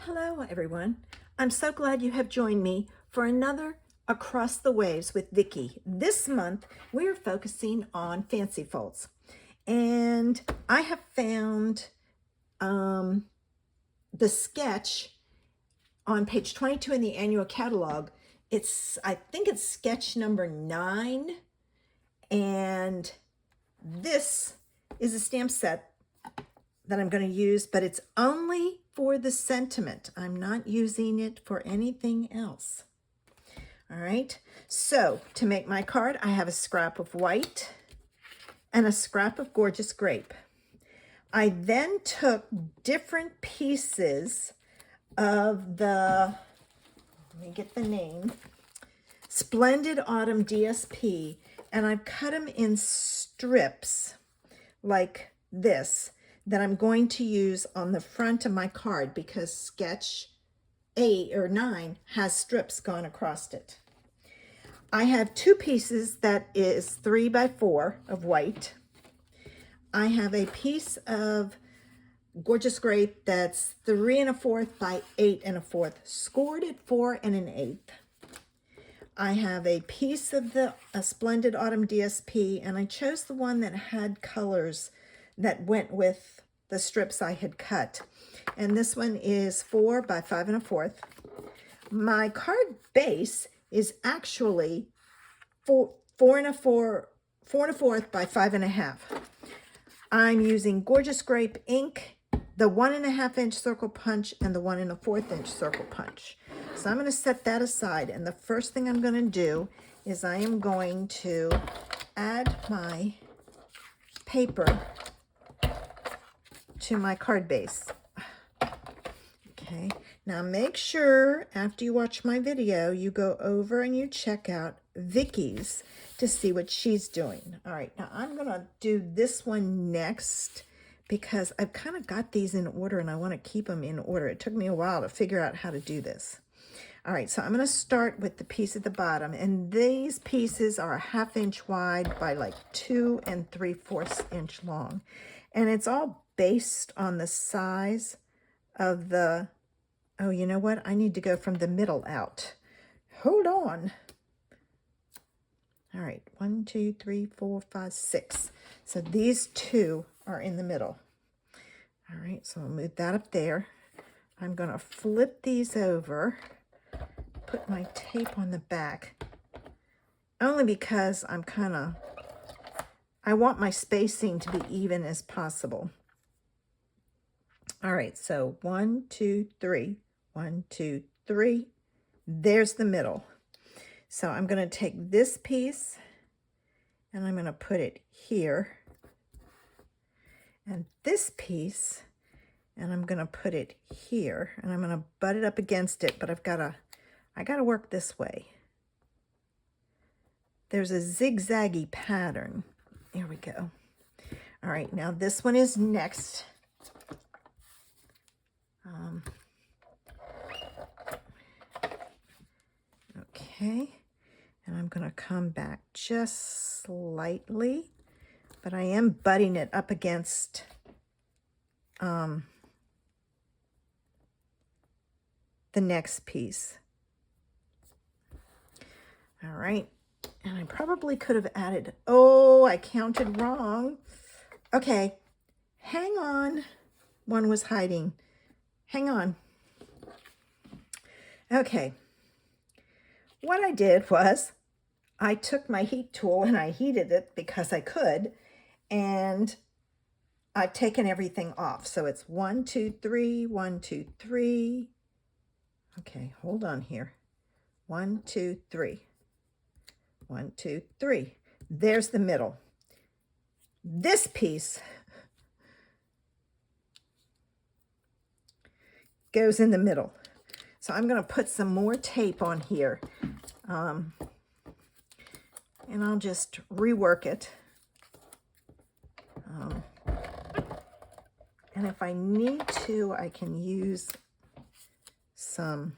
Hello, everyone. I'm so glad you have joined me for another Across the Waves with Vicki. This month, we're focusing on fancy folds. And I have found the sketch on page 22 in the annual catalog. I think it's sketch number 9. And this is a stamp set that I'm going to use, but it's only for the sentiment. I'm not using it for anything else. All right, so to make my card, I have a scrap of white and a scrap of gorgeous grape. I then took different pieces of the, let me get the name, Splendid Autumn DSP, and I've cut them in strips like this that I'm going to use on the front of my card because sketch 8 or 9 has strips gone across it. I have 2 pieces that is 3 by 4 of white. I have a piece of gorgeous grape that's 3 1/4 by 8 1/4, scored at 4 1/8. I have a piece of the Splendid Autumn DSP, and I chose the one that had colors that went with the strips I had cut. And this one is 4 by 5 1/4. My card base is actually 4 1/4 by 5 1/2. I'm using Gorgeous Grape ink, the 1 1/2 inch circle punch, and the 1 1/4 inch circle punch. So I'm going to set that aside, and the first thing I'm going to do is I am going to add my paper to my card base. Okay, now make sure after you watch my video, you go over and you check out Vicki's to see what she's doing. All right, now I'm going to do this one next because I've kind of got these in order and I want to keep them in order. It took me a while to figure out how to do this. All right, so I'm going to start with the piece at the bottom, and these pieces are 1/2 inch wide by like 2 3/4 inch long. And it's all based on the size of the, oh, you know what? I need to go from the middle out. Hold on. All right, 1, 2, 3, 4, 5, 6. So these 2 are in the middle. All right, so I'll move that up there. I'm going to flip these over, put my tape on the back, only because I want my spacing to be even as possible. All right, so 1, 2, 3, 1, 2, 3. There's the middle. So I'm going to take this piece and I'm going to put it here, and this piece, and I'm going to put it here, and I'm going to butt it up against it, but I got to work this way. There's a zigzaggy pattern. There we go. All right, now this one is next. Okay, and I'm going to come back just slightly, but I am butting it up against the next piece. All right, and I probably could have added, oh, I counted wrong. Okay, hang on. One was hiding. Hang on. Okay. What I did was I took my heat tool and I heated it because I could, and I've taken everything off. So it's 1, 2, 3, 1, 2, 3. Okay, hold on here. 1, 2, 3. 1, 2, 3. There's the middle. This piece goes in the middle. So I'm going to put some more tape on here, and I'll just rework it. And if I need to, I can use some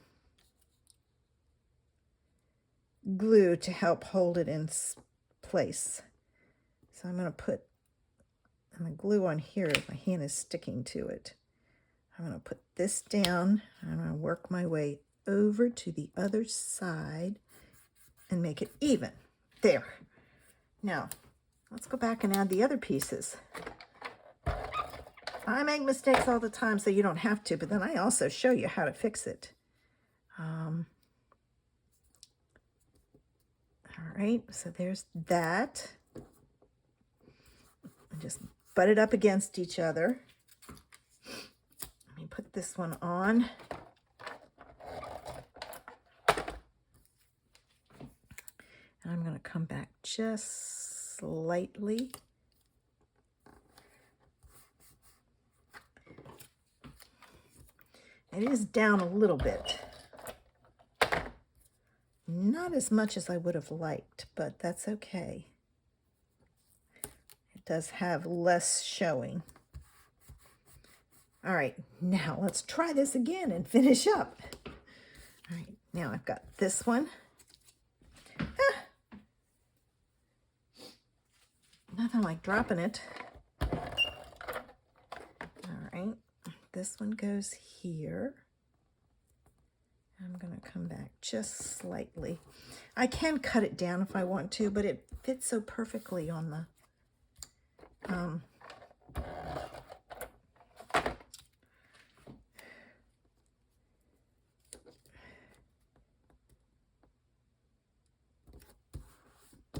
glue to help hold it in place. So I'm going to put the glue on here. My hand is sticking to it. I'm going to put this down. I'm going to work my way over to the other side and make it even. There. Now, let's go back and add the other pieces. I make mistakes all the time, so you don't have to, but then I also show you how to fix it. All right, so there's that. And just butt it up against each other. Let me put this one on. And I'm going to come back just slightly. It is down a little bit. Not as much as I would have liked, but that's okay. It does have less showing. All right, now let's try this again and finish up. All right, now I've got this one. Nothing like dropping it. All right, this one goes here. I'm going to come back just slightly. I can cut it down if I want to, but it fits so perfectly on the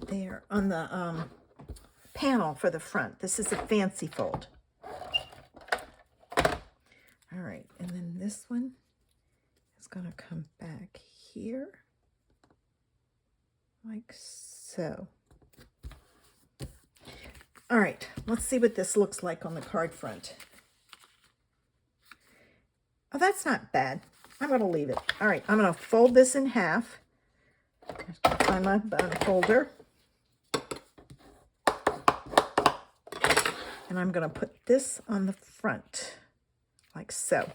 there on the panel for the front. This is a fancy fold. All right, and then this one is going to come back here like so. All right, let's see what this looks like on the card front. Oh, that's not bad. I'm going to leave it. All right, I'm going to fold this in half. Find my folder. And I'm going to put this on the front like so.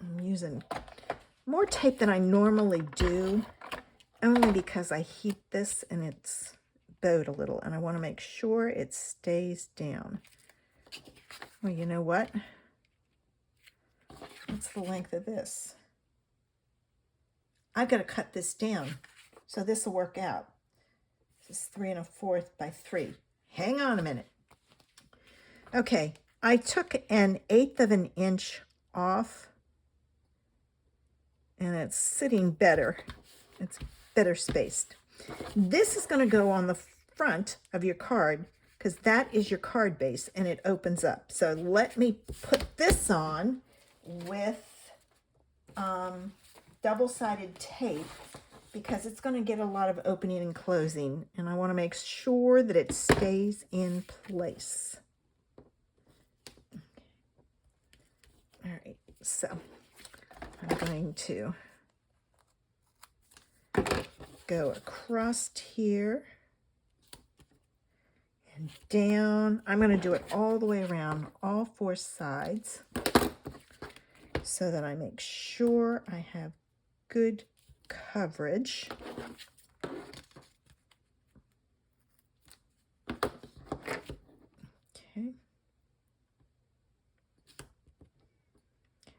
I'm using more tape than I normally do, only because I heat this and it's bowed a little, and I want to make sure it stays down. Well, you know what? What's the length of this? I've got to cut this down, so this will work out. This is 3 1/4 by 3. Hang on a minute. Okay, I took 1/8 of an inch off, and it's sitting better. It's better spaced. This is going to go on the front of your card because that is your card base and it opens up. So let me put this on with double-sided tape because it's going to get a lot of opening and closing, and I want to make sure that it stays in place. All right, so I'm going to go across here and down. I'm going to do it all the way around, all 4 sides, so that I make sure I have good coverage. Okay.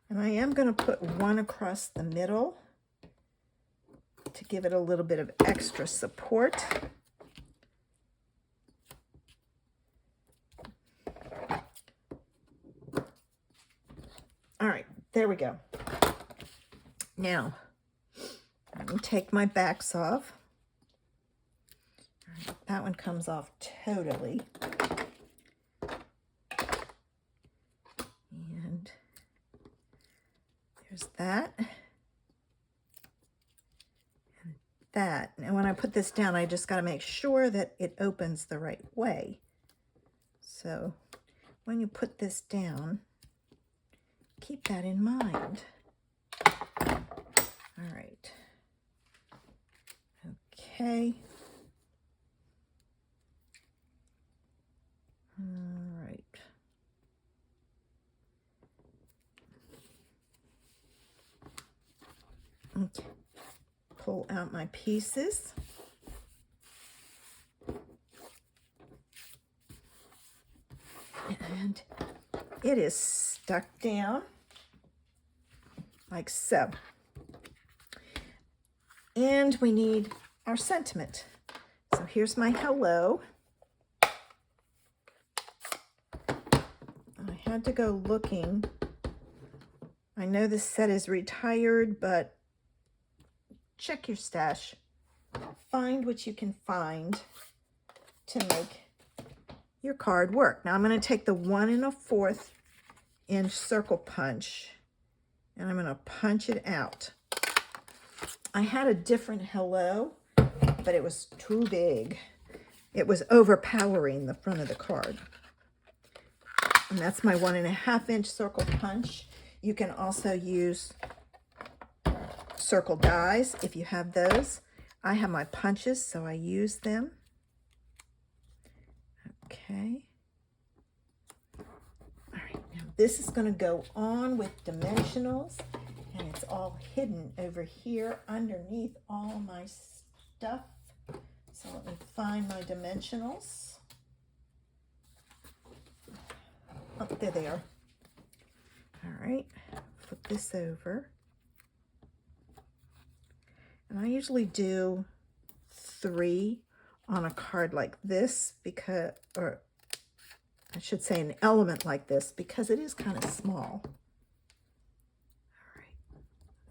And I am going to put one across the middle to give it a little bit of extra support. All right, there we go. Now, let me take my backs off. All right, that one comes off totally. And there's that. And that. And when I put this down, I just got to make sure that it opens the right way. So when you put this down, keep that in mind. All right. Okay. All right. Okay. Pull out my pieces. And it is stuck down like so. And we need our sentiment. So here's my hello. I had to go looking. I know this set is retired, but check your stash. Find what you can find to make your card work. Now I'm going to take the 1 1/4 inch circle punch and I'm going to punch it out. I had a different hello, but it was too big. It was overpowering the front of the card. And that's my 1 1/2 inch circle punch. You can also use circle dies if you have those. I have my punches, so I use them. Okay. All right, now this is going to go on with dimensionals, and it's all hidden over here underneath all my stuff. So let me find my dimensionals. Oh, there they are. All right, flip this over. And I usually do 3 on a card like this because, or I should say an element like this, because it is kind of small. All right,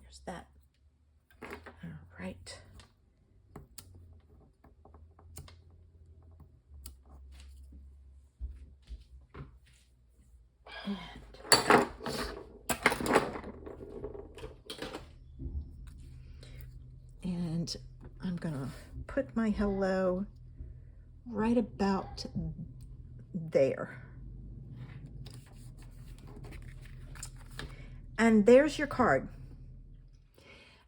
there's that. All right. And I'm gonna put my hello right about there. And there's your card.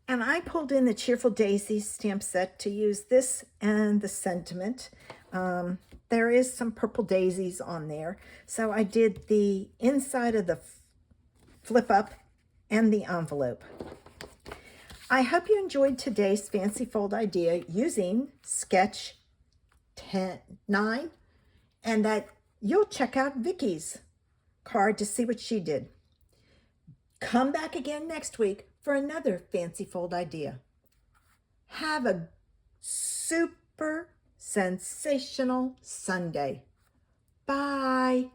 And I pulled in the Cheerful Daisies stamp set to use this and the sentiment. There is some purple daisies on there. So I did the inside of the flip up and the envelope. I hope you enjoyed today's fancy fold idea using sketch 9, and that you'll check out Vicky's card to see what she did. Come back again next week for another fancy fold idea. Have a super sensational Sunday. Bye.